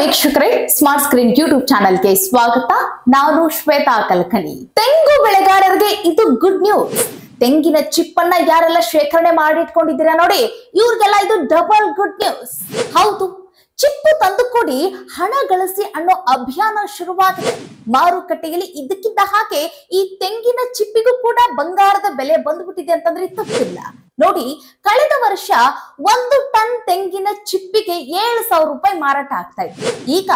ವೀಕ್ಷಕರೇ, smart screen YouTube ಚಾನೆಲ್ಗೆ ಸ್ವಾಗತ. ನಾನು ಶ್ವೇತಾ ಕಲ್ಕಣಿ. ತೆಂಗು ಬೆಳೆಗಾರರಿಗೆ ಇದು ಗುಡ್ ನ್ಯೂಸ್. ತೆಂಗಿನ ಚಿಪ್ಪನ್ನ ಯಾರೆಲ್ಲ ಶೇಖರಣೆ ಮಾಡಿಟ್ಕೊಂಡಿದ್ದೀರಾ ನೋಡಿ, ಇವ್ರಿಗೆಲ್ಲ ಇದು ಡಬಲ್ ಗುಡ್ ನ್ಯೂಸ್. ಹೌದು, ಚಿಪ್ಪು ತಂದುಕೊಡಿ ಹಣ ಗಳಿಸಿ ಅನ್ನೋ ಅಭಿಯಾನ ಶುರುವಾಗಿದೆ. ಮಾರುಕಟ್ಟೆಯಲ್ಲಿ ಇದಕ್ಕಿದ್ದ ಹಾಗೆ ಈ ತೆಂಗಿನ ಚಿಪ್ಪಿಗೂ ಕೂಡ ಬಂಗಾರದ ಬೆಲೆ ಬಂದ್ಬಿಟ್ಟಿದೆ ಅಂತಂದ್ರೆ ತಪ್ಪಿಲ್ಲ. ನೋಡಿ, ಕಳೆದ ವರ್ಷ 1 ಟನ್ ತೆಂಗಿನ ಚಿಪ್ಪಿಗೆ 7,000 ರೂಪಾಯಿ ಮಾರಾಟ ಆಗ್ತಾ ಇತ್ತು. ಈಗ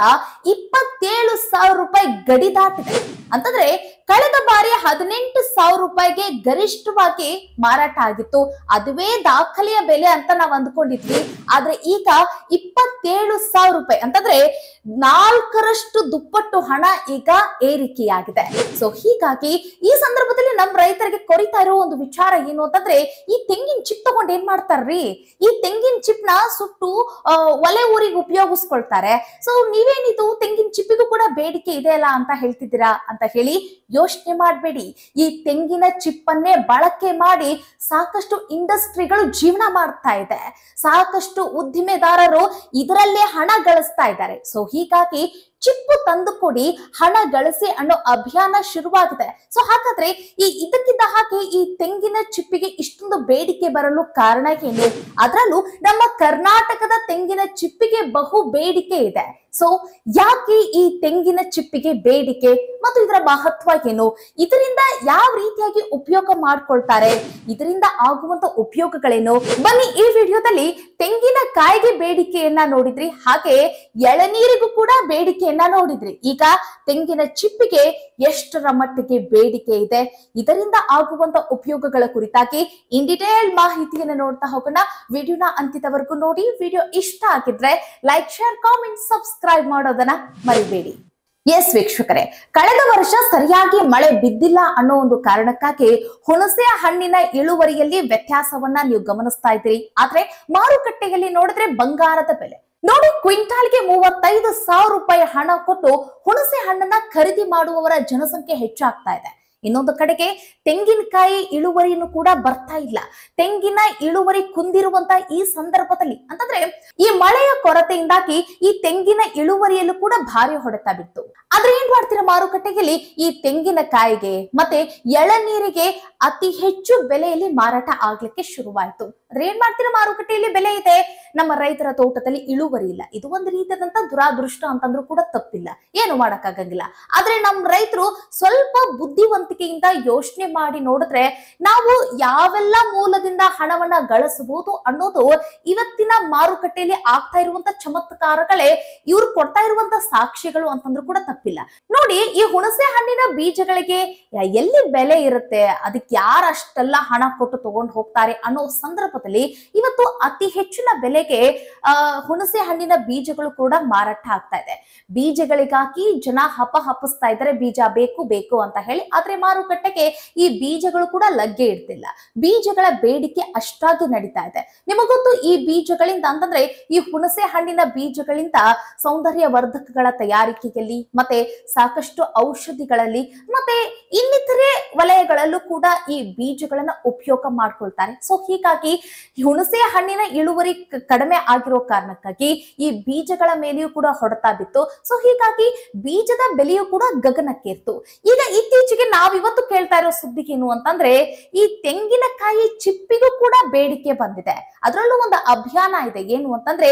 27,000 ರೂಪಾಯಿ ಗಡಿ ದಾಟಿದೆ. ಅಂತಂದ್ರೆ ಕಳೆದ ಬಾರಿ 18,000 ರೂಪಾಯಿಗೆ ಗರಿಷ್ಠವಾಗಿ ಮಾರಾಟ ಆಗಿತ್ತು. ಅದುವೇ ದಾಖಲೆಯ ಬೆಲೆ ಅಂತ ನಾವು ಅಂದ್ಕೊಂಡಿದ್ವಿ. ಆದ್ರೆ ಈಗ 27,000 ರೂಪಾಯಿ ಅಂತಂದ್ರೆ 4ರಷ್ಟು ದುಪ್ಪಟ್ಟು ಹಣ ಈಗ ಏರಿಕೆಯಾಗಿದೆ. ಸೊ ಹೀಗಾಗಿ ಈ ಸಂದರ್ಭದಲ್ಲಿ ನಮ್ಮ ರೈತರಿಗೆ ಕೊರಿತಾ ಇರೋ ಒಂದು ವಿಚಾರ ಏನು ಅಂತಂದ್ರೆ, ಈ ತೆಂಗಿನ ಚಿಪ್ ತಗೊಂಡ್ ಏನ್ ಮಾಡ್ತಾರ್ರಿ, ಈ ತೆಂಗಿನ ಚಿಪ್ ನ ಸುಟ್ಟು ಒಲೆ ಊರಿಗೆ ಉಪಯೋಗಿಸ್ಕೊಳ್ತಾರೆ. ಸೊ ನೀವೇನಿದು ತೆಂಗಿನ ಚಿಪ್ಪಿಗೂ ಕೂಡ ಬೇಡಿಕೆ ಇದೆ ಅಲ್ಲ ಅಂತ ಹೇಳ್ತಿದ್ದೀರಾ ಅಂತ ಹೇಳಿ ಯೋಚನೆ ಮಾಡಬೇಡಿ. ಈ ತೆಂಗಿನ ಚಿಪ್ಪನ್ನೇ ಬಳಕೆ ಮಾಡಿ ಸಾಕಷ್ಟು ಇಂಡಸ್ಟ್ರಿಗಳು ಜೀವನ ಮಾಡ್ತಾ ಇದೆ. ಸಾಕಷ್ಟು ಉದ್ದಿಮೆದಾರರು ಇದರಲ್ಲೇ ಹಣ ಗಳಿಸ್ತಾ ಇದ್ದಾರೆ. ಸೊ ಹೀಗಾಗಿ ಚಿಪ್ಪು ತಂದುಕೊಡಿ ಹಣ ಗಳಿಸಿ ಅನ್ನೋ ಅಭಿಯಾನ ಶುರುವಾಗಿದೆ. ಸೊ ಹಾಗಾದ್ರೆ ಇದಕ್ಕಿದ್ದ ಹಾಗೆ ಈ ತೆಂಗಿನ ಚಿಪ್ಪಿಗೆ ಇಷ್ಟೊಂದು ಬೇಡಿಕೆ ಬರಲು ಕಾರಣ ಏನು? ಅದರಲ್ಲೂ ನಮ್ಮ ಕರ್ನಾಟಕದ ತೆಂಗಿನ ಚಿಪ್ಪಿಗೆ ಬಹು ಬೇಡಿಕೆ ಇದೆ. ಸೊ ಯಾಕೆ ಈ ತೆಂಗಿನ ಚಿಪ್ಪಿಗೆ ಬೇಡಿಕೆ ಮತ್ತು ಇದರ ಮಹತ್ವ ಏನು? ಇದರಿಂದ ಯಾವ ರೀತಿಯಾಗಿ ಉಪಯೋಗ ಮಾಡ್ಕೊಳ್ತಾರೆ? ಇದರಿಂದ ಆಗುವಂತ ಉಪಯೋಗಗಳೇನು? ಬನ್ನಿ ಈ ವಿಡಿಯೋದಲ್ಲಿ ತೆಂಗಿನ ಕಾಯಿಗೆ ಬೇಡಿಕೆಯನ್ನ ನೋಡಿದ್ರಿ, ಹಾಗೆ ಎಳನೀರಿಗೂ ಕೂಡ ಬೇಡಿಕೆಯನ್ನ ನೋಡಿದ್ರಿ. ಈಗ ತೆಂಗಿನ ಚಿಪ್ಪಿಗೆ ಎಷ್ಟರ ಮಟ್ಟಿಗೆ ಬೇಡಿಕೆ ಇದೆ, ಇದರಿಂದ ಆಗುವಂತ ಉಪಯೋಗಗಳ ಕುರಿತಾಗಿ ಇನ್ ಡಿಟೇಲ್ ಮಾಹಿತಿಯನ್ನು ನೋಡ್ತಾ ಹೋಗೋಣ. ವಿಡಿಯೋನ ಅಂತ್ಯದವರೆಗೂ ನೋಡಿ. ವಿಡಿಯೋ ಇಷ್ಟ ಆಗಿದ್ರೆ ಲೈಕ್, ಶೇರ್, ಕಾಮೆಂಟ್, ಸಬ್ಸ್ಕ್ರೈಬ್ ಮಾಡೋದನ್ನ ಮರಿಬೇಡಿ. ಎಸ್ ವೀಕ್ಷಕರೇ, ಕಳೆದ ವರ್ಷ ಸರಿಯಾಗಿ ಮಳೆ ಬಿದ್ದಿಲ್ಲ ಅನ್ನೋ ಒಂದು ಕಾರಣಕ್ಕಾಗಿ ಹುಣಸೆ ಹಣ್ಣಿನ ಇಳುವರಿಯಲ್ಲಿ ವ್ಯತ್ಯಾಸವನ್ನ ನೀವು ಗಮನಿಸ್ತಾ ಇದ್ದೀರಿ. ಆದ್ರೆ ಮಾರುಕಟ್ಟೆಯಲ್ಲಿ ನೋಡಿದ್ರೆ ಬಂಗಾರದ ಬೆಲೆ ನೋಡಿ, ಕ್ವಿಂಟಾಲ್ಗೆ 35,000 ರೂಪಾಯಿ ಹಣ ಕೊಟ್ಟು ಹುಣಸೆ ಹಣ್ಣನ್ನ ಖರೀದಿ ಮಾಡುವವರ ಜನಸಂಖ್ಯೆ ಹೆಚ್ಚಾಗ್ತಾ ಇದೆ. ಇನ್ನೊಂದು ಕಡೆಗೆ ತೆಂಗಿನಕಾಯಿ ಇಳುವರಿಯನ್ನು ಕೂಡ ಬರ್ತಾ ಇಲ್ಲ. ತೆಂಗಿನ ಇಳುವರಿ ಕುಂದಿರುವಂತ ಈ ಸಂದರ್ಭದಲ್ಲಿ ಅಂತಂದ್ರೆ ಈ ಮಳೆಯ ಕೊರತೆಯಿಂದಾಗಿ ಈ ತೆಂಗಿನ ಇಳುವರಿಯಲ್ಲೂ ಕೂಡ ಭಾರಿ ಹೊಡೆತ ಬಿತ್ತು. ಆದ್ರೆ ಏನ್ ಮಾಡ್ತೀರಾ, ಮಾರುಕಟ್ಟೆಯಲ್ಲಿ ಈ ತೆಂಗಿನಕಾಯಿಗೆ ಮತ್ತೆ ಎಳನೀರಿಗೆ ಅತಿ ಹೆಚ್ಚು ಬೆಲೆಯಲ್ಲಿ ಮಾರಾಟ ಆಗ್ಲಿಕ್ಕೆ ಶುರುವಾಯ್ತು. ಆದ್ರೆ ಏನ್ ಮಾಡ್ತೀರಾ, ಮಾರುಕಟ್ಟೆಯಲ್ಲಿ ಬೆಲೆ ಇದೆ, ನಮ್ಮ ರೈತರ ತೋಟದಲ್ಲಿ ಇಳುವರಿ ಇಲ್ಲ. ಇದು ಒಂದು ರೀತಿಯಾದಂತ ದುರಾದೃಷ್ಟ ಅಂತಂದ್ರೂ ಕೂಡ ತಪ್ಪಿಲ್ಲ, ಏನು ಮಾಡಕ್ಕಾಗಂಗಿಲ್ಲ. ಆದ್ರೆ ನಮ್ಮ ರೈತರು ಸ್ವಲ್ಪ ಬುದ್ಧಿವಂತಿಕೆಯಿಂದ ಯೋಚನೆ ಮಾಡಿ ನೋಡಿದ್ರೆ ನಾವು ಯಾವೆಲ್ಲ ಮೂಲದಿಂದ ಹಣವನ್ನ ಗಳಿಸಬಹುದು ಅನ್ನೋದು ಇವತ್ತಿನ ಮಾರುಕಟ್ಟೆಯಲ್ಲಿ ಆಗ್ತಾ ಇರುವಂತ ಚಮತ್ಕಾರಗಳೇ ಇವ್ರು ಕೊಡ್ತಾ ಇರುವಂತ ಸಾಕ್ಷಿಗಳು ಅಂತಂದ್ರೂ ಕೂಡ ತಪ್ಪಿಲ್ಲ. ನೋಡಿ, ಈ ಹುಣಸೆ ಹಣ್ಣಿನ ಬೀಜಗಳಿಗೆ ಎಲ್ಲಿ ಬೆಲೆ ಇರುತ್ತೆ, ಅದಕ್ಕೆ ಯಾರು ಅಷ್ಟೆಲ್ಲ ಹಣ ಕೊಟ್ಟು ತಗೊಂಡು ಹೋಗ್ತಾರೆ ಅನ್ನೋ ಸಂದರ್ಭದಲ್ಲಿ ಇವತ್ತು ಅತಿ ಹೆಚ್ಚಿನ ಬೆಲೆಗೆ ಹುಣಸೆ ಹಣ್ಣಿನ ಬೀಜಗಳು ಕೂಡ ಮಾರಾಟ ಆಗ್ತಾ ಇದೆ. ಬೀಜಗಳಿಗಾಗಿ ಜನ ಹಪ್ಪಿಸ್ತಾ ಇದ್ದಾರೆ, ಬೀಜ ಬೇಕು ಬೇಕು ಅಂತ ಹೇಳಿ. ಆದ್ರೆ ಮಾರುಕಟ್ಟೆಗೆ ಈ ಬೀಜಗಳು ಕೂಡ ಲಗ್ಗೆ ಇಡ್ತಿಲ್ಲ. ಬೀಜಗಳ ಬೇಡಿಕೆ ಅಷ್ಟಾಗಿ ನಡೀತಾ ಇದೆ. ನಿಮಗೊತ್ತು, ಈ ಬೀಜಗಳಿಂದ ಅಂತಂದ್ರೆ ಈ ಹುಣಸೆ ಹಣ್ಣಿನ ಬೀಜಗಳಿಂದ ಸೌಂದರ್ಯ ವರ್ಧಕಗಳ ತಯಾರಿಕೆಯಲ್ಲಿ ಮತ್ತೆ ಸಾಕಷ್ಟು ಔಷಧಿಗಳಲ್ಲಿ ಮತ್ತೆ ಇನ್ನಿತರೆ ವಲಯಗಳಲ್ಲೂ ಕೂಡ ಈ ಬೀಜಗಳನ್ನ ಉಪಯೋಗ ಮಾಡ್ಕೊಳ್ತಾರೆ. ಸೊ ಹೀಗಾಗಿ ಹುಣಸೆ ಹಣ್ಣಿನ ಇಳುವರಿ ಕಡಿಮೆ ಆಗಿರೋ ಕಾರಣಕ್ಕಾಗಿ ಈ ಬೀಜಗಳ ಮೇಲೆಯೂ ಕೂಡ ಹೊಡೆತ ಬಿತ್ತು. ಸೊ ಹೀಗಾಗಿ ಬೀಜದ ಬೆಲೆಯೂ ಕೂಡ ಗಗನಕ್ಕೇರ್ತು. ಈಗ ಇತ್ತೀಚೆಗೆ ನಾವಿವತ್ತು ಕೇಳ್ತಾ ಇರೋ ಸುದ್ದಿ ಏನು ಅಂತಂದ್ರೆ, ಈ ತೆಂಗಿನಕಾಯಿ ಚಿಪ್ಪಿಗೂ ಕೂಡ ಬೇಡಿಕೆ ಬಂದಿದೆ. ಅದರಲ್ಲೂ ಒಂದು ಅಭಿಯಾನ ಇದೆ. ಏನು ಅಂತಂದ್ರೆ,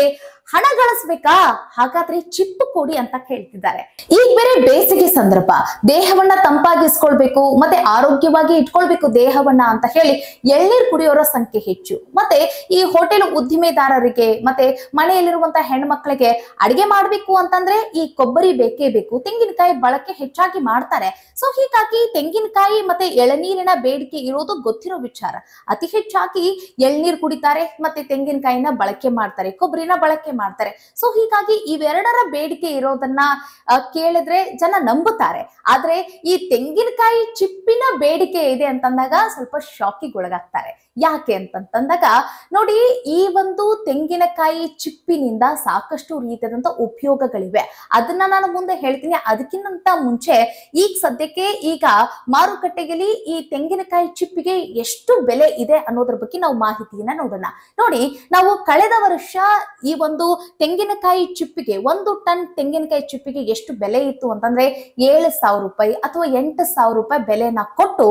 ಹಣ ಗಳಿಸ್ಬೇಕಾ, ಹಾಗಾದ್ರೆ ಚಿಪ್ಪು ಕೊಡಿ ಅಂತ ಕೇಳ್ತಿದ್ದಾರೆ. ಈಗ ಬೇರೆ ಬೇಸಿಗೆ ಸಂದರ್ಭ, ದೇಹವನ್ನ ತಂಪಾಗಿಸ್ಕೊಳ್ಬೇಕು ಮತ್ತೆ ಆರೋಗ್ಯವಾಗಿ ಇಟ್ಕೊಳ್ಬೇಕು ದೇಹವನ್ನ ಅಂತ ಹೇಳಿ ಎಳ್ನೀರು ಕುಡಿಯೋರ ಸಂಖ್ಯೆ ಹೆಚ್ಚು. ಮತ್ತೆ ಈ ಹೋಟೆಲ್ ಉದ್ದಿಮೆದಾರರಿಗೆ ಮತ್ತೆ ಮನೆಯಲ್ಲಿರುವಂತಹ ಹೆಣ್ಮಕ್ಳಿಗೆ ಅಡಿಗೆ ಮಾಡ್ಬೇಕು ಅಂತಂದ್ರೆ ಈ ಕೊಬ್ಬರಿ ಬೇಕೇ ಬೇಕು. ತೆಂಗಿನಕಾಯಿ ಬಳಕೆ ಹೆಚ್ಚಾಗಿ ಮಾಡ್ತಾರೆ. ಸೊ ಹೀಗಾಗಿ ತೆಂಗಿನಕಾಯಿ ಮತ್ತೆ ಎಳನೀರಿನ ಬೇಡಿಕೆ ಇರೋದು ಗೊತ್ತಿರೋ ವಿಚಾರ. ಅತಿ ಹೆಚ್ಚಾಗಿ ಎಳ್ನೀರು ಕುಡಿತಾರೆ ಮತ್ತೆ ತೆಂಗಿನಕಾಯಿನ ಬಳಕೆ ಮಾಡ್ತಾರೆ, ಕೊಬ್ಬರಿನ ಬಳಕೆ ಮಾಡ್ತಾರೆ. ಸೊ ಹೀಗಾಗಿ ಇವೆರಡರ ಬೇಡಿಕೆ ಇರೋದನ್ನ ಕೇಳಿದ್ರೆ ಜನ ನಂಬುತ್ತಾರೆ. ಆದ್ರೆ ಈ ತೆಂಗಿನಕಾಯಿ ಚಿಪ್ಪಿನ ಬೇಡಿಕೆ ಇದೆ ಅಂತಂದಾಗ ಸ್ವಲ್ಪ ಶಾಕಿಗೆ ಒಳಗಾಗ್ತಾರೆ. ಯಾಕೆ ಅಂತಂದಾಗ ನೋಡಿ, ಈ ಒಂದು ತೆಂಗಿನಕಾಯಿ ಚಿಪ್ಪಿನಿಂದ ಸಾಕಷ್ಟು ರೀತಿಯಾದಂತ ಉಪಯೋಗಗಳಿವೆ. ಅದನ್ನ ನಾನು ಮುಂದೆ ಹೇಳ್ತೀನಿ. ಅದಕ್ಕಿಂತ ಮುಂಚೆ ಈಗ ಸದ್ಯಕ್ಕೆ ಮಾರುಕಟ್ಟೆಯಲ್ಲಿ ಈ ತೆಂಗಿನಕಾಯಿ ಚಿಪ್ಪಿಗೆ ಎಷ್ಟು ಬೆಲೆ ಇದೆ ಅನ್ನೋದ್ರ ಬಗ್ಗೆ ನಾವು ಮಾಹಿತಿಯನ್ನ ನೋಡೋಣ. ನೋಡಿ, ನಾವು ಕಳೆದ ವರ್ಷ ಈ ಒಂದು ತೆಂಗಿನಕಾಯಿ ಚಿಪ್ಪಿಗೆ 1 ಟನ್ ತೆಂಗಿನಕಾಯಿ ಚಿಪ್ಪಿಗೆ ಎಷ್ಟು ಬೆಲೆ ಇತ್ತು ಅಂತಂದ್ರೆ 7,000 ರೂಪಾಯಿ ಅಥವಾ 8,000 ರೂಪಾಯಿ ಬೆಲೆನ ಕೊಟ್ಟು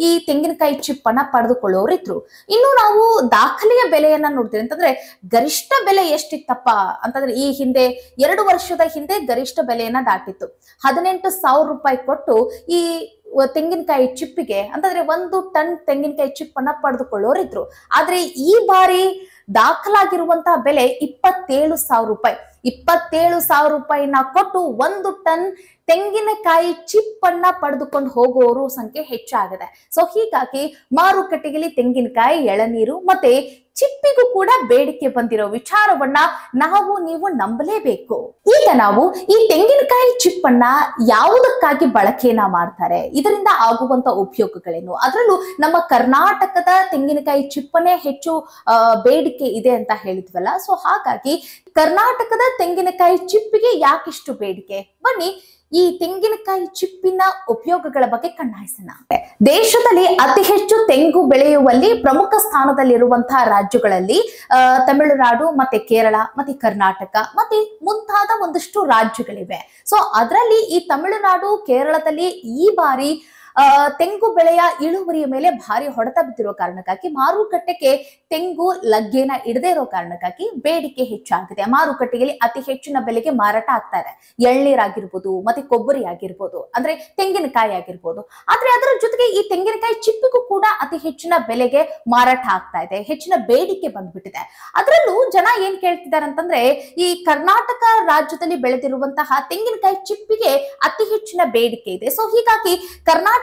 ಈ ತೆಂಗಿನಕಾಯಿ ಚಿಪ್ ಅನ್ನ ಪಡೆದುಕೊಳ್ಳೋರಿದ್ರು. ಇನ್ನು ನಾವು ದಾಖಲೆಯ ಬೆಲೆಯನ್ನ ನೋಡ್ತೀವಿ ಅಂತಂದ್ರೆ ಗರಿಷ್ಠ ಬೆಲೆ ಎಷ್ಟಿತ್ತಪ್ಪ ಅಂತಂದ್ರೆ ಈ ಹಿಂದೆ 2 ವರ್ಷದ ಹಿಂದೆ ಗರಿಷ್ಠ ಬೆಲೆಯನ್ನ ದಾಟಿತ್ತು. 18,000 ರೂಪಾಯಿ ಕೊಟ್ಟು ಈ ತೆಂಗಿನಕಾಯಿ ಚಿಪ್ಪಿಗೆ ಅಂತಂದ್ರೆ 1 ಟನ್ ತೆಂಗಿನಕಾಯಿ ಚಿಪ್ ಅನ್ನ ಪಡೆದುಕೊಳ್ಳೋರಿದ್ರು. ಆದ್ರೆ ಈ ಬಾರಿ ದಾಖಲಾಗಿರುವಂತಹ ಬೆಲೆ 27,000 ರೂಪಾಯಿ. 27,000 ರೂಪಾಯಿನ ಕೊಟ್ಟು 1 ಟನ್ ತೆಂಗಿನಕಾಯಿ ಚಿಪ್ ಅನ್ನ ಪಡೆದುಕೊಂಡು ಹೋಗುವವರು ಸಂಖ್ಯೆ ಹೆಚ್ಚಾಗಿದೆ. ಸೊ ಹೀಗಾಗಿ ಮಾರುಕಟ್ಟೆಯಲ್ಲಿ ತೆಂಗಿನಕಾಯಿ, ಎಳನೀರು ಮತ್ತೆ ಚಿಪ್ಪಿಗೂ ಕೂಡ ಬೇಡಿಕೆ ಬಂದಿರೋ ವಿಚಾರವನ್ನ ನೀವು ನಂಬಲೇಬೇಕು. ಈಗ ನಾವು ಈ ತೆಂಗಿನಕಾಯಿ ಚಿಪ್ ಅನ್ನ ಯಾವುದಕ್ಕಾಗಿ ಬಳಕೆಯನ್ನ ಮಾಡ್ತಾರೆ, ಇದರಿಂದ ಆಗುವಂತ ಉಪಯೋಗಗಳೇನು, ಅದರಲ್ಲೂ ನಮ್ಮ ಕರ್ನಾಟಕದ ತೆಂಗಿನಕಾಯಿ ಚಿಪ್ಪನ್ನೇ ಹೆಚ್ಚು ಬೇಡಿಕೆ ಇದೆ ಅಂತ ಹೇಳಿದ್ವಲ್ಲ. ಸೊ ಹಾಗಾಗಿ ಕರ್ನಾಟಕದ ತೆಂಗಿನಕಾಯಿ ಚಿಪ್ಪಿಗೆ ಯಾಕಿಷ್ಟು ಬೇಡಿಕೆ, ಬನ್ನಿ ಈ ತೆಂಗಿನಕಾಯಿ ಚಿಪ್ಪಿನ ಉಪಯೋಗಗಳ ಬಗ್ಗೆ ಕಣ್ಣಾಯಿಸೋಣ. ದೇಶದಲ್ಲಿ ಅತಿ ಹೆಚ್ಚು ತೆಂಗು ಬೆಳೆಯುವಲ್ಲಿ ಪ್ರಮುಖ ಸ್ಥಾನದಲ್ಲಿರುವಂತಹ ರಾಜ್ಯಗಳಲ್ಲಿ ತಮಿಳುನಾಡು ಮತ್ತೆ ಕೇರಳ ಮತ್ತೆ ಕರ್ನಾಟಕ ಮತ್ತೆ ಮುಂತಾದ ಒಂದಷ್ಟು ರಾಜ್ಯಗಳಿವೆ. ಸೊ ಅದರಲ್ಲಿ ಈ ತಮಿಳುನಾಡು, ಕೇರಳದಲ್ಲಿ ಈ ಬಾರಿ ತೆಂಗು ಬೆಳೆಯ ಇಳುವರಿಯ ಮೇಲೆ ಭಾರಿ ಹೊಡೆತ ಬಿದ್ದಿರೋ ಕಾರಣಕ್ಕಾಗಿ ಮಾರುಕಟ್ಟೆಗೆ ತೆಂಗು ಲಗ್ಗೆನ ಇಡದೇ ಇರೋ ಕಾರಣಕ್ಕಾಗಿ ಬೇಡಿಕೆ ಹೆಚ್ಚಾಗಿದೆ. ಮಾರುಕಟ್ಟೆಯಲ್ಲಿ ಅತಿ ಹೆಚ್ಚಿನ ಬೆಲೆಗೆ ಮಾರಾಟ ಆಗ್ತಾ ಇದೆ. ಎಳ್ನೀರಾಗಿರ್ಬೋದು ಮತ್ತೆ ಕೊಬ್ಬರಿ ಆಗಿರ್ಬೋದು, ಅಂದ್ರೆ ತೆಂಗಿನಕಾಯಿ ಆಗಿರ್ಬೋದು. ಆದ್ರೆ ಅದರ ಜೊತೆಗೆ ಈ ತೆಂಗಿನಕಾಯಿ ಚಿಪ್ಪಿಗೂ ಕೂಡ ಅತಿ ಹೆಚ್ಚಿನ ಬೆಲೆಗೆ ಮಾರಾಟ ಆಗ್ತಾ ಇದೆ, ಹೆಚ್ಚಿನ ಬೇಡಿಕೆ ಬಂದ್ಬಿಟ್ಟಿದೆ. ಅದರಲ್ಲೂ ಜನ ಏನ್ ಕೇಳ್ತಿದ್ದಾರೆ ಅಂತಂದ್ರೆ ಈ ಕರ್ನಾಟಕ ರಾಜ್ಯದಲ್ಲಿ ಬೆಳೆದಿರುವಂತಹ ತೆಂಗಿನಕಾಯಿ ಚಿಪ್ಪಿಗೆ ಅತಿ ಹೆಚ್ಚಿನ ಬೇಡಿಕೆ ಇದೆ. ಸೊ ಹೀಗಾಗಿ ಕರ್ನಾಟಕದಲ್ಲಿ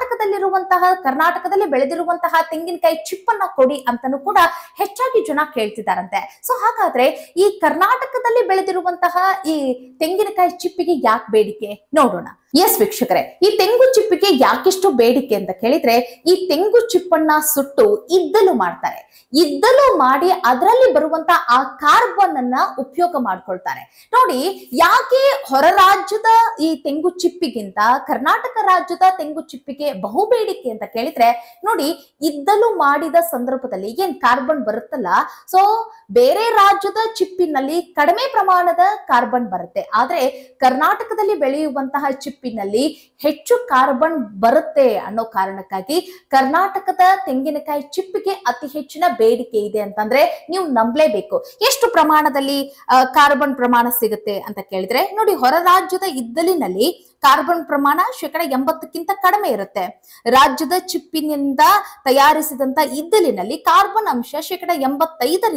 ಬೆಳೆದಿರುವಂತಹ ತೆಂಗಿನಕಾಯಿ ಚಿಪ್ಪನ್ನ ಕೊಡಿ ಅಂತಾನು ಕೂಡ ಹೆಚ್ಚಾಗಿ ಜನ ಕೇಳ್ತಿದಾರಂತೆ. ಸೊ ಹಾಗಾದ್ರೆ ಈ ಕರ್ನಾಟಕದಲ್ಲಿ ಬೆಳೆದಿರುವಂತಹ ಈ ತೆಂಗಿನಕಾಯಿ ಚಿಪ್ಪಿಗೆ ಯಾಕೆ ಬೇಡಿಕೆ ನೋಡೋಣ. ಎಸ್ ವೀಕ್ಷಕರೇ, ಈ ತೆಂಗು ಚಿಪ್ಪಿಗೆ ಯಾಕೆಷ್ಟು ಬೇಡಿಕೆ ಅಂತ ಕೇಳಿದ್ರೆ, ಈ ತೆಂಗು ಚಿಪ್ಪನ್ನ ಸುಟ್ಟು ಇದ್ದಲು ಮಾಡ್ತಾರೆ. ಇದ್ದಲು ಮಾಡಿ ಅದರಲ್ಲಿ ಬರುವಂತ ಆ ಕಾರ್ಬನ್ ಅನ್ನ ಉಪಯೋಗ ಮಾಡ್ಕೊಳ್ತಾರೆ. ನೋಡಿ, ಯಾಕೆ ಹೊರ ರಾಜ್ಯದ ಈ ತೆಂಗು ಚಿಪ್ಪಿಗಿಂತ ಕರ್ನಾಟಕ ರಾಜ್ಯದ ತೆಂಗು ಚಿಪ್ಪಿಗೆ ಬಹು ಬೇಡಿಕೆ ಅಂತ ಕೇಳಿದ್ರೆ, ನೋಡಿ ಇದ್ದಲು ಮಾಡಿದ ಸಂದರ್ಭದಲ್ಲಿ ಏನ್ ಕಾರ್ಬನ್ ಬರುತ್ತಲ್ಲ, ಸೊ ಬೇರೆ ರಾಜ್ಯದ ಚಿಪ್ಪಿನಲ್ಲಿ ಕಡಿಮೆ ಪ್ರಮಾಣದ ಕಾರ್ಬನ್ ಬರುತ್ತೆ. ಆದ್ರೆ ಕರ್ನಾಟಕದಲ್ಲಿ ಬೆಳೆಯುವಂತಹ ಚಿಪ್ಪಿನಲ್ಲಿ ಹೆಚ್ಚು ಕಾರ್ಬನ್ ಬರುತ್ತೆ ಅನ್ನೋ ಕಾರಣಕ್ಕಾಗಿ ಕರ್ನಾಟಕದ ತೆಂಗಿನಕಾಯಿ ಚಿಪ್ಪಿಗೆ ಅತಿ ಹೆಚ್ಚಿನ ಬೇಡಿಕೆ ಇದೆ ಅಂತಂದ್ರೆ ನೀವು ನಂಬಲೇಬೇಕು. ಎಷ್ಟು ಪ್ರಮಾಣದಲ್ಲಿ ಕಾರ್ಬನ್ ಪ್ರಮಾಣ ಸಿಗುತ್ತೆ ಅಂತ ಕೇಳಿದ್ರೆ, ನೋಡಿ ಹೊರ ರಾಜ್ಯದ ಇದ್ದಲಿನಲ್ಲಿ ಕಾರ್ಬನ್ ಪ್ರಮಾಣ 80% ಕಡಿಮೆ ಇರುತ್ತೆ. ರಾಜ್ಯದ ಚಿಪ್ಪಿನಿಂದ ತಯಾರಿಸಿದಂತ ಇದ್ದಲಿನಲ್ಲಿ ಕಾರ್ಬನ್ ಅಂಶ 85%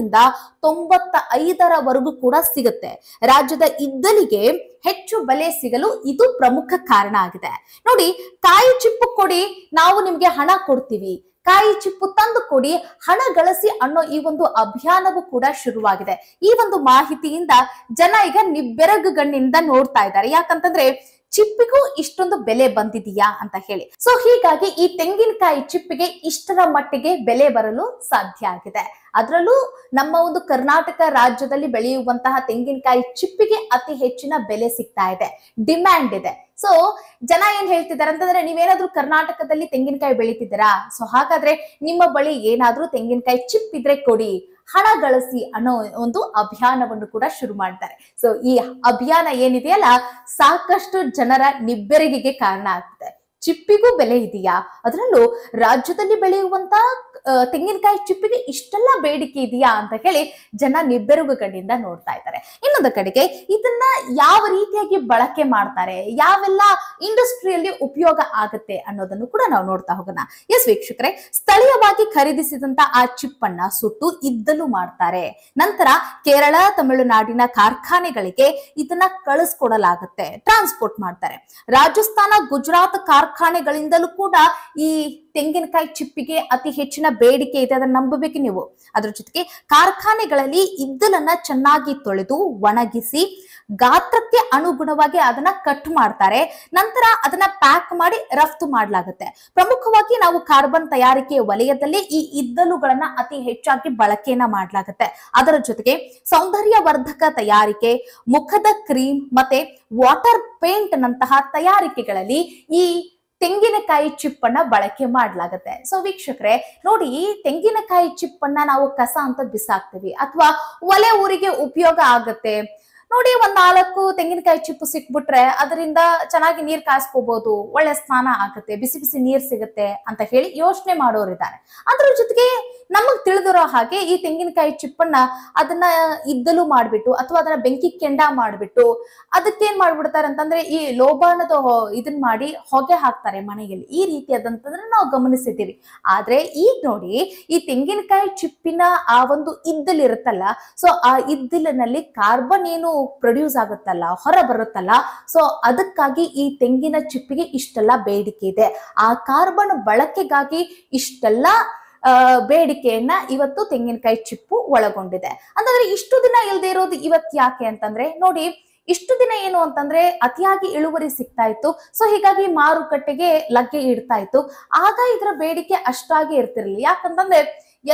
95% ಕೂಡ ಸಿಗುತ್ತೆ. ರಾಜ್ಯದ ಇದ್ದಲಿಗೆ ಹೆಚ್ಚು ಬೆಲೆ ಸಿಗಲು ಇದು ಪ್ರಮುಖ ಕಾರಣ ಆಗಿದೆ. ನೋಡಿ, ಕಾಯಿ ಚಿಪ್ಪು ಕೊಡಿ, ನಾವು ನಿಮ್ಗೆ ಹಣ ಕೊಡ್ತೀವಿ, ಕಾಯಿ ಚಿಪ್ಪು ತಂದು ಕೊಡಿ, ಹಣ ಗಳಿಸಿ ಅನ್ನೋ ಈ ಒಂದು ಅಭಿಯಾನವೂ ಕೂಡ ಶುರುವಾಗಿದೆ. ಈ ಒಂದು ಮಾಹಿತಿಯಿಂದ ಜನ ಈಗ ನಿಬ್ಬೆರಗುಗಣ್ಣಿಂದ ನೋಡ್ತಾ ಇದ್ದಾರೆ. ಯಾಕಂತಂದ್ರೆ ಚಿಪ್ಪಿಗೂ ಇಷ್ಟೊಂದು ಬೆಲೆ ಬಂದಿದೆಯಾ ಅಂತ ಹೇಳಿ. ಸೊ ಹೀಗಾಗಿ ಈ ತೆಂಗಿನಕಾಯಿ ಚಿಪ್ಪಿಗೆ ಇಷ್ಟರ ಮಟ್ಟಿಗೆ ಬೆಲೆ ಬರಲು ಸಾಧ್ಯ ಆಗಿದೆ. ಅದರಲ್ಲೂ ನಮ್ಮ ಒಂದು ಕರ್ನಾಟಕ ರಾಜ್ಯದಲ್ಲಿ ಬೆಳೆಯುವಂತಹ ತೆಂಗಿನಕಾಯಿ ಚಿಪ್ಪಿಗೆ ಅತಿ ಹೆಚ್ಚಿನ ಬೆಲೆ ಸಿಗ್ತಾ ಇದೆ, ಡಿಮ್ಯಾಂಡ್ ಇದೆ. ಸೊ ಜನ ಏನ್ ಹೇಳ್ತಿದ್ದಾರೆ ಅಂತಂದ್ರೆ, ನೀವೇನಾದ್ರೂ ಕರ್ನಾಟಕದಲ್ಲಿ ತೆಂಗಿನಕಾಯಿ ಬೆಳೀತಿದ್ದೀರಾ, ಸೊ ಹಾಗಾದ್ರೆ ನಿಮ್ಮ ಬಳಿ ಏನಾದ್ರೂ ತೆಂಗಿನಕಾಯಿ ಚಿಪ್ ಇದ್ರೆ ಕೊಡಿ, ಹಣ ಗಳಿಸಿ ಅನ್ನೋ ಒಂದು ಅಭಿಯಾನವನ್ನು ಕೂಡ ಶುರು ಮಾಡ್ತಾರೆ. ಸೊ ಈ ಅಭಿಯಾನ ಏನಿದೆಯಲ್ಲ, ಸಾಕಷ್ಟು ಜನರ ನಿಬ್ಬೆರಗಿಗೆ ಕಾರಣ ಆಗ್ತದೆ. ಚಿಪ್ಪಿಗೂ ಬೆಲೆ ಇದೆಯಾ, ಅದರಲ್ಲೂ ರಾಜ್ಯದಲ್ಲಿ ಬೆಳೆಯುವಂತ ತೆಂಗಿನಕಾಯಿ ಚಿಪ್ಪಿಗೆ ಇಷ್ಟೆಲ್ಲ ಬೇಡಿಕೆ ಇದೆಯಾ ಅಂತ ಹೇಳಿ ಜನ ನಿಬ್ಬೆರಗುಗಣ್ಣಿಂದ ನೋಡ್ತಾ ಇದ್ದಾರೆ. ಇನ್ನೊಂದು ಕಡೆಗೆ ಇದನ್ನ ಯಾವ ರೀತಿಯಾಗಿ ಬಳಕೆ ಮಾಡ್ತಾರೆ, ಯಾವೆಲ್ಲ ಇಂಡಸ್ಟ್ರಿಯಲ್ಲಿ ಉಪಯೋಗ ಆಗುತ್ತೆ ಅನ್ನೋದನ್ನು ಕೂಡ ನಾವು ನೋಡ್ತಾ ಹೋಗೋಣ. ಎಸ್ ವೀಕ್ಷಕರೇ, ಸ್ಥಳೀಯವಾಗಿ ಖರೀದಿಸಿದಂತ ಆ ಚಿಪ್ಪನ್ನ ಸುಟ್ಟು ಇದ್ದಲು ಮಾಡ್ತಾರೆ. ನಂತರ ಕೇರಳ, ತಮಿಳುನಾಡಿನ ಕಾರ್ಖಾನೆಗಳಿಗೆ ಇದನ್ನ ಕಳಿಸ್ಕೊಡಲಾಗುತ್ತೆ, ಟ್ರಾನ್ಸ್ಪೋರ್ಟ್ ಮಾಡ್ತಾರೆ. ರಾಜಸ್ಥಾನ, ಗುಜರಾತ್ ಕಾರ್ಖಾನೆಗಳಿಂದಲೂ ಕೂಡ ಈ ತೆಂಗಿನಕಾಯಿ ಚಿಪ್ಪಿಗೆ ಅತಿ ಹೆಚ್ಚಿನ ಬೇಡಿಕೆ ಇದೆ, ಅದನ್ನ ನಂಬಬೇಕು ನೀವು. ಅದ್ರ ಜೊತೆಗೆ ಕಾರ್ಖಾನೆಗಳಲ್ಲಿ ಇದ್ದಲನ್ನ ಚೆನ್ನಾಗಿ ತೊಳೆದು ಒಣಗಿಸಿ ಗಾತ್ರಕ್ಕೆ ಅನುಗುಣವಾಗಿ ಅದನ್ನ ಕಟ್ ಮಾಡ್ತಾರೆ. ನಂತರ ಅದನ್ನ ಪ್ಯಾಕ್ ಮಾಡಿ ರಫ್ತು ಮಾಡಲಾಗುತ್ತೆ. ಪ್ರಮುಖವಾಗಿ ನಾವು ಕಾರ್ಬನ್ ತಯಾರಿಕೆ ವಲಯದಲ್ಲಿ ಈ ಇದ್ದಲುಗಳನ್ನ ಅತಿ ಹೆಚ್ಚಾಗಿ ಬಳಕೆಯನ್ನ ಮಾಡಲಾಗುತ್ತೆ. ಅದರ ಜೊತೆಗೆ ಸೌಂದರ್ಯವರ್ಧಕ ತಯಾರಿಕೆ, ಮುಖದ ಕ್ರೀಮ್ ಮತ್ತೆ ವಾಟರ್ ಪೇಂಟ್ ನಂತಹ ತಯಾರಿಕೆಗಳಲ್ಲಿ ಈ ತೆಂಗಿನಕಾಯಿ ಚಿಪ್ಪನ್ನ ಬಳಕೆ ಮಾಡಲಾಗುತ್ತೆ. ಸೊ ವೀಕ್ಷಕರೇ ನೋಡಿ, ತೆಂಗಿನಕಾಯಿ ಚಿಪ್ಪನ್ನ ನಾವು ಕಸ ಅಂತ ಬಿಸಾಕ್ತಿವಿ ಅಥವಾ ಒಲೆ ಊರಿಗೆ ಉಪಯೋಗ ಆಗುತ್ತೆ. ನೋಡಿ, 4 ತೆಂಗಿನಕಾಯಿ ಚಿಪ್ಪು ಸಿಕ್ಬಿಟ್ರೆ ಅದರಿಂದ ಚೆನ್ನಾಗಿ ನೀರ್ ಕಾಯಿಸ್ಕೋಬಹುದು, ಒಳ್ಳೆ ಸ್ನಾನ ಆಗುತ್ತೆ, ಬಿಸಿ ಬಿಸಿ ನೀರ್ ಸಿಗುತ್ತೆ ಅಂತ ಹೇಳಿ ಯೋಚನೆ ಮಾಡೋರಿದ್ದಾರೆ. ಅದ್ರ ಜೊತೆಗೆ ನಮಗ್ ತಿಳಿದಿರೋ ಹಾಗೆ ಈ ತೆಂಗಿನಕಾಯಿ ಚಿಪ್ಪನ್ನ ಅದನ್ನ ಇದ್ದಲು ಮಾಡ್ಬಿಟ್ಟು ಅಥವಾ ಅದನ್ನ ಬೆಂಕಿ ಕೆಂಡ ಮಾಡ್ಬಿಟ್ಟು ಅದಕ್ಕೇನ್ ಮಾಡ್ಬಿಡ್ತಾರೆ ಅಂತಂದ್ರೆ ಈ ಲೋಬಾಣದ ಇದನ್ ಮಾಡಿ ಹೊಗೆ ಹಾಕ್ತಾರೆ ಮನೆಯಲ್ಲಿ. ಈ ರೀತಿಯಾದಂತಂದ್ರೆ ನಾವು ಗಮನಿಸಿದ್ದೀವಿ. ಆದ್ರೆ ಈಗ ನೋಡಿ, ಈ ತೆಂಗಿನಕಾಯಿ ಚಿಪ್ಪಿನ ಆ ಒಂದು ಇದ್ದಲು ಇರುತ್ತಲ್ಲ, ಸೊ ಆ ಇದ್ದಲಿನಲ್ಲಿ ಕಾರ್ಬನ್ ಏನು ಪ್ರೊಡ್ಯೂಸ್ ಆಗುತ್ತಲ್ಲ, ಹೊರ ಬರುತ್ತಲ್ಲ, ಸೊ ಅದಕ್ಕಾಗಿ ಈ ತೆಂಗಿನ ಚಿಪ್ಪಿಗೆ ಇಷ್ಟೆಲ್ಲ ಬೇಡಿಕೆ ಇದೆ. ಆ ಕಾರ್ಬನ್ ಬಳಕೆಗಾಗಿ ಇಷ್ಟೆಲ್ಲ ಬೇಡಿಕೆಯನ್ನ ಇವತ್ತು ತೆಂಗಿನಕಾಯಿ ಚಿಪ್ಪು ಒಳಗೊಂಡಿದೆ. ಅಂತಂದ್ರೆ ಇಷ್ಟು ದಿನ ಇಲ್ದೇ ಇರೋದು ಇವತ್ತು ಯಾಕೆ ಅಂತಂದ್ರೆ ನೋಡಿ, ಇಷ್ಟು ದಿನ ಏನು ಅಂತಂದ್ರೆ ಅತಿಯಾಗಿ ಇಳುವರಿ ಸಿಗ್ತಾ ಇತ್ತು. ಸೊ ಹೀಗಾಗಿ ಮಾರುಕಟ್ಟೆಗೆ ಲಗ್ಗೆ ಇಡ್ತಾ ಇತ್ತು. ಆಗ ಇದರ ಬೇಡಿಕೆ ಅಷ್ಟಾಗಿ ಇರ್ತಿರ್ಲಿಲ್ಲ. ಯಾಕಂತಂದ್ರೆ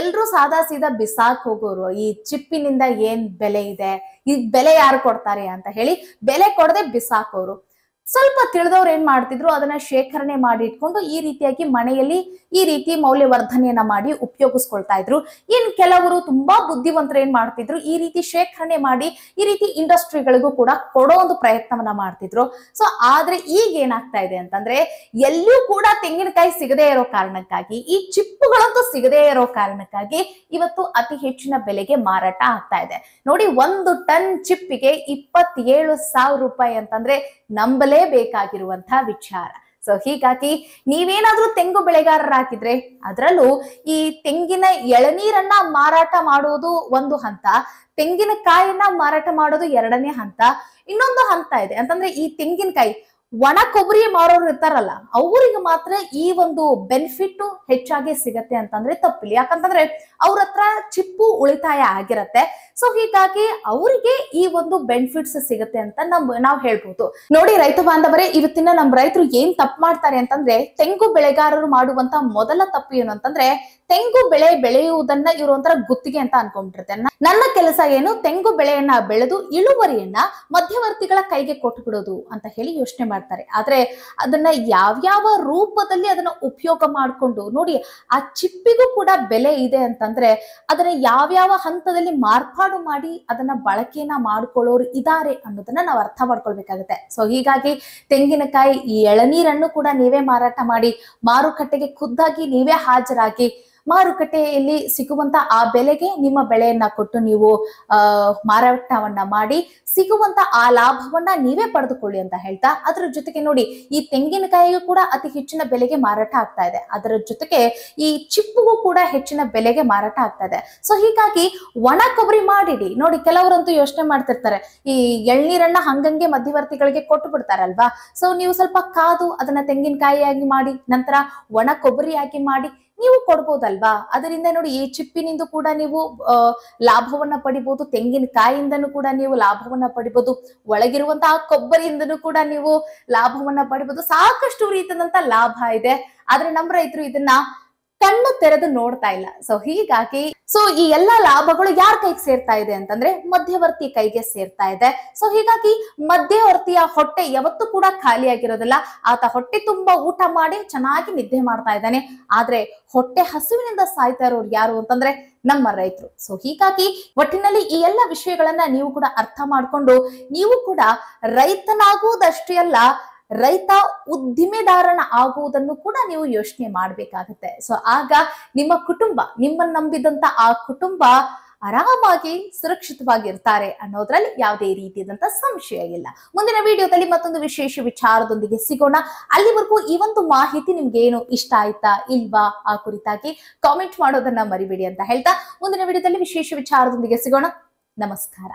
ಎಲ್ರು ಸಾದಾ ಸೀದಾ ಬಿಸಾಕ್ ಹೋಗೋರು. ಈ ಚಿಪ್ಪಿನಿಂದ ಏನ್ ಬೆಲೆ ಇದೆ, ಈ ಬೆಲೆ ಯಾರು ಕೊಡ್ತಾರೆ ಅಂತ ಹೇಳಿ ಬೆಲೆ ಕೊಡದೆ ಬಿಸಾಕೋರು. ಸ್ವಲ್ಪ ತಿಳಿದವ್ರು ಏನ್ ಮಾಡ್ತಿದ್ರು, ಅದನ್ನ ಶೇಖರಣೆ ಮಾಡಿ ಇಟ್ಕೊಂಡು ಈ ರೀತಿಯಾಗಿ ಮನೆಯಲ್ಲಿ ಈ ರೀತಿ ಮೌಲ್ಯವರ್ಧನೆಯನ್ನ ಮಾಡಿ ಉಪಯೋಗಿಸ್ಕೊಳ್ತಾ ಇದ್ರು. ಇನ್ ಕೆಲವರು ತುಂಬಾ ಬುದ್ಧಿವಂತರು ಏನ್ ಮಾಡ್ತಿದ್ರು, ಈ ರೀತಿ ಶೇಖರಣೆ ಮಾಡಿ ಈ ರೀತಿ ಇಂಡಸ್ಟ್ರಿಗಳಿಗೂ ಕೂಡ ಕೊಡೋ ಒಂದು ಪ್ರಯತ್ನವನ್ನ ಮಾಡ್ತಿದ್ರು. ಸೊ ಆದ್ರೆ ಈಗ ಏನಾಗ್ತಾ ಇದೆ ಅಂತಂದ್ರೆ, ಎಲ್ಲೂ ಕೂಡ ತೆಂಗಿನಕಾಯಿ ಸಿಗದೇ ಇರೋ ಕಾರಣಕ್ಕಾಗಿ, ಈ ಚಿಪ್ಪುಗಳಂತೂ ಸಿಗದೇ ಇರೋ ಕಾರಣಕ್ಕಾಗಿ ಇವತ್ತು ಅತಿ ಹೆಚ್ಚಿನ ಬೆಲೆಗೆ ಮಾರಾಟ ಆಗ್ತಾ ಇದೆ. ನೋಡಿ, 1 ಟನ್ ಚಿಪ್ಪಿಗೆ 27,000 ರೂಪಾಯಿ ಅಂತಂದ್ರೆ ನಂಬಲೇಬೇಕಾಗಿರುವಂತಹ ವಿಚಾರ. ಸೊ ಹೀಗಾಗಿ ನೀವೇನಾದ್ರೂ ತೆಂಗು ಬೆಳೆಗಾರರಾಗಿದ್ರೆ, ಅದರಲ್ಲೂ ಈ ತೆಂಗಿನ ಎಳನೀರನ್ನ ಮಾರಾಟ ಮಾಡುವುದು ಒಂದು ಹಂತ, ತೆಂಗಿನಕಾಯಿಯನ್ನ ಮಾರಾಟ ಮಾಡೋದು 2ನೇ ಹಂತ. ಇನ್ನೊಂದು ಹಂತ ಇದೆ ಅಂತಂದ್ರೆ, ಈ ತೆಂಗಿನಕಾಯಿ ಒಣ ಕೊಬ್ಬರಿ ಮಾರೋರು ಇರ್ತಾರಲ್ಲ, ಅವರಿಗೆ ಮಾತ್ರ ಈ ಒಂದು ಬೆನಿಫಿಟ್ ಹೆಚ್ಚಾಗಿ ಸಿಗತ್ತೆ ಅಂತಂದ್ರೆ ತಪ್ಪಿಲ್ಲ. ಯಾಕಂತಂದ್ರೆ ಅವ್ರ ಹತ್ರ ಚಿಪ್ಪು ಉಳಿತಾಯ ಆಗಿರತ್ತೆ. ಸೊ ಹೀಗಾಗಿ ಅವರಿಗೆ ಈ ಒಂದು ಬೆನಿಫಿಟ್ಸ್ ಸಿಗುತ್ತೆ ಅಂತ ನಾವು ಹೇಳ್ಬೋದು. ನೋಡಿ ರೈತ ಬಾಂಧವರೇ, ಇವತ್ತಿನ ನಮ್ಮ ರೈತರು ಏನ್ ತಪ್ಪು ಮಾಡ್ತಾರೆ ಅಂತಂದ್ರೆ, ತೆಂಗು ಬೆಳೆಗಾರರು ಮಾಡುವಂತ ಮೊದಲ ತಪ್ಪು ಏನು ಅಂತಂದ್ರೆ, ತೆಂಗು ಬೆಳೆ ಬೆಳೆಯುವುದನ್ನ ಇವರು ಒಂಥರ ಗುತ್ತಿಗೆ ಅಂತ ಅನ್ಕೊಂಡ್ಬಿಟ್ಟಿರ್ತಾರೆ. ನನ್ನ ಕೆಲಸ ಏನು, ತೆಂಗು ಬೆಳೆಯನ್ನ ಬೆಳೆದು ಇಳುವರಿಯನ್ನ ಮಧ್ಯವರ್ತಿಗಳ ಕೈಗೆ ಕೊಟ್ಟು ಬಿಡೋದು ಅಂತ ಹೇಳಿ ಯೋಚನೆ ಮಾಡ್ತಾರೆ. ಆದ್ರೆ ಅದನ್ನ ಯಾವ್ಯಾವ ರೂಪದಲ್ಲಿ ಅದನ್ನ ಉಪಯೋಗ ಮಾಡ್ಕೊಂಡು ನೋಡಿ, ಆ ಚಿಪ್ಪಿಗೂ ಕೂಡ ಬೆಲೆ ಇದೆ ಅಂತಂದ್ರೆ ಅದನ್ನ ಯಾವ್ಯಾವ ಹಂತದಲ್ಲಿ ಮಾರ್ಪಾಡು ಮಾಡಿ ಅದನ್ನ ಬಳಕೆಯನ್ನ ಮಾಡ್ಕೊಳ್ಳೋರು ಇದಾರೆ ಅನ್ನೋದನ್ನ ನಾವು ಅರ್ಥ ಮಾಡ್ಕೊಳ್ಬೇಕಾಗುತ್ತೆ. ಸೊ ಹೀಗಾಗಿ ತೆಂಗಿನಕಾಯಿ ಈ ಎಳನೀರನ್ನು ಕೂಡ ನೀವೇ ಮಾರಾಟ ಮಾಡಿ, ಮಾರುಕಟ್ಟೆಗೆ ಖುದ್ದಾಗಿ ನೀವೇ ಹಾಜರಾಗಿ, ಮಾರುಕಟ್ಟೆಯಲ್ಲಿ ಸಿಗುವಂತ ಆ ಬೆಲೆಗೆ ನಿಮ್ಮ ಬೆಳೆಯನ್ನ ಕೊಟ್ಟು ನೀವು ಮಾರಾಟವನ್ನ ಮಾಡಿ ಸಿಗುವಂತ ಆ ಲಾಭವನ್ನ ನೀವೇ ಪಡೆದುಕೊಳ್ಳಿ ಅಂತ ಹೇಳ್ತಾ, ಅದರ ಜೊತೆಗೆ ನೋಡಿ, ಈ ತೆಂಗಿನಕಾಯಿಗೂ ಕೂಡ ಅತಿ ಹೆಚ್ಚಿನ ಬೆಲೆಗೆ ಮಾರಾಟ ಆಗ್ತಾ ಇದೆ. ಅದರ ಜೊತೆಗೆ ಈ ಚಿಪ್ಪುಗೂ ಕೂಡ ಹೆಚ್ಚಿನ ಬೆಲೆಗೆ ಮಾರಾಟ ಆಗ್ತಾ ಇದೆ. ಸೊ ಹೀಗಾಗಿ ಒಣ ಕೊಬ್ಬರಿ ಮಾಡಿಡಿ. ನೋಡಿ, ಕೆಲವರಂತೂ ಯೋಚನೆ ಮಾಡ್ತಿರ್ತಾರೆ, ಈ ಎಳ್ನೀರನ್ನ ಹಂಗಂಗೆ ಮಧ್ಯವರ್ತಿಗಳಿಗೆ ಕೊಟ್ಟು ಬಿಡ್ತಾರಲ್ವಾ. ಸೊ ನೀವು ಸ್ವಲ್ಪ ಕಾದು ಅದನ್ನ ತೆಂಗಿನಕಾಯಿಯಾಗಿ ಮಾಡಿ, ನಂತರ ಒಣ ಕೊಬ್ಬರಿಯಾಗಿ ಮಾಡಿ ನೀವು ಕೊಡ್ಬೋದಲ್ವಾ. ಅದರಿಂದ ನೋಡಿ, ಈ ಚಿಪ್ಪಿನಿಂದ ಕೂಡ ನೀವು ಲಾಭವನ್ನ ಪಡಿಬಹುದು, ತೆಂಗಿನಕಾಯಿಯಿಂದನೂ ಕೂಡ ನೀವು ಲಾಭವನ್ನ ಪಡಿಬಹುದು, ಒಳಗಿರುವಂತಹ ಕೊಬ್ಬರಿಯಿಂದನೂ ಕೂಡ ನೀವು ಲಾಭವನ್ನ ಪಡಿಬಹುದು. ಸಾಕಷ್ಟು ರೀತಿಯಾದಂತ ಲಾಭ ಇದೆ. ಆದ್ರೆ ನಮ್ಮ ರೈತರು ಇದನ್ನ ಕಣ್ಣು ತೆರೆದು ನೋಡ್ತಾ ಇಲ್ಲ. ಸೊ ಹೀಗಾಗಿ ಈ ಎಲ್ಲಾ ಲಾಭಗಳು ಯಾರ ಕೈಗೆ ಸೇರ್ತಾ ಇದೆ ಅಂತಂದ್ರೆ ಮಧ್ಯವರ್ತಿ ಕೈಗೆ ಸೇರ್ತಾ ಇದೆ. ಸೊ ಹೀಗಾಗಿ ಮಧ್ಯವರ್ತಿಯ ಹೊಟ್ಟೆ ಯಾವತ್ತೂ ಕೂಡ ಖಾಲಿಯಾಗಿರೋದಿಲ್ಲ. ಆತ ಹೊಟ್ಟೆ ತುಂಬಾ ಊಟ ಮಾಡಿ ಚೆನ್ನಾಗಿ ನಿದ್ದೆ ಮಾಡ್ತಾ ಇದ್ದಾನೆ. ಆದ್ರೆ ಹೊಟ್ಟೆ ಹಸುವಿನಿಂದ ಸಾಯ್ತಾ ಇರೋರು ಯಾರು ಅಂತಂದ್ರೆ ನಮ್ಮ ರೈತರು. ಸೊ ಹೀಗಾಗಿ ಒಟ್ಟಿನಲ್ಲಿ ಈ ಎಲ್ಲ ವಿಷಯಗಳನ್ನ ನೀವು ಕೂಡ ಅರ್ಥ ಮಾಡ್ಕೊಂಡು, ನೀವು ಕೂಡ ರೈತನಾಗುವುದಷ್ಟೇ ಅಲ್ಲ, ರೈತ ಉದ್ದಿಮೆದಾರನ ಆಗುವುದನ್ನು ಕೂಡ ನೀವು ಯೋಚನೆ ಮಾಡ್ಬೇಕಾಗತ್ತೆ. ಸೊ ಆಗ ನಿಮ್ಮ ಕುಟುಂಬ, ನಿಮ್ಮನ್ನು ನಂಬಿದಂತ ಆ ಕುಟುಂಬ ಆರಾಮಾಗಿ ಸುರಕ್ಷಿತವಾಗಿರ್ತಾರೆ ಅನ್ನೋದ್ರಲ್ಲಿ ಯಾವುದೇ ರೀತಿಯಾದಂತ ಸಂಶಯ ಇಲ್ಲ. ಮುಂದಿನ ವಿಡಿಯೋದಲ್ಲಿ ಮತ್ತೊಂದು ವಿಶೇಷ ವಿಚಾರದೊಂದಿಗೆ ಸಿಗೋಣ. ಅಲ್ಲಿವರೆಗೂ ಈ ಒಂದು ಮಾಹಿತಿ ನಿಮ್ಗೆ ಏನು ಇಷ್ಟ ಆಯ್ತಾ ಇಲ್ವಾ ಆ ಕುರಿತಾಗಿ ಕಾಮೆಂಟ್ ಮಾಡೋದನ್ನ ಮರಿಬೇಡಿ ಅಂತ ಹೇಳ್ತಾ, ಮುಂದಿನ ವಿಡಿಯೋದಲ್ಲಿ ವಿಶೇಷ ವಿಚಾರದೊಂದಿಗೆ ಸಿಗೋಣ. ನಮಸ್ಕಾರ.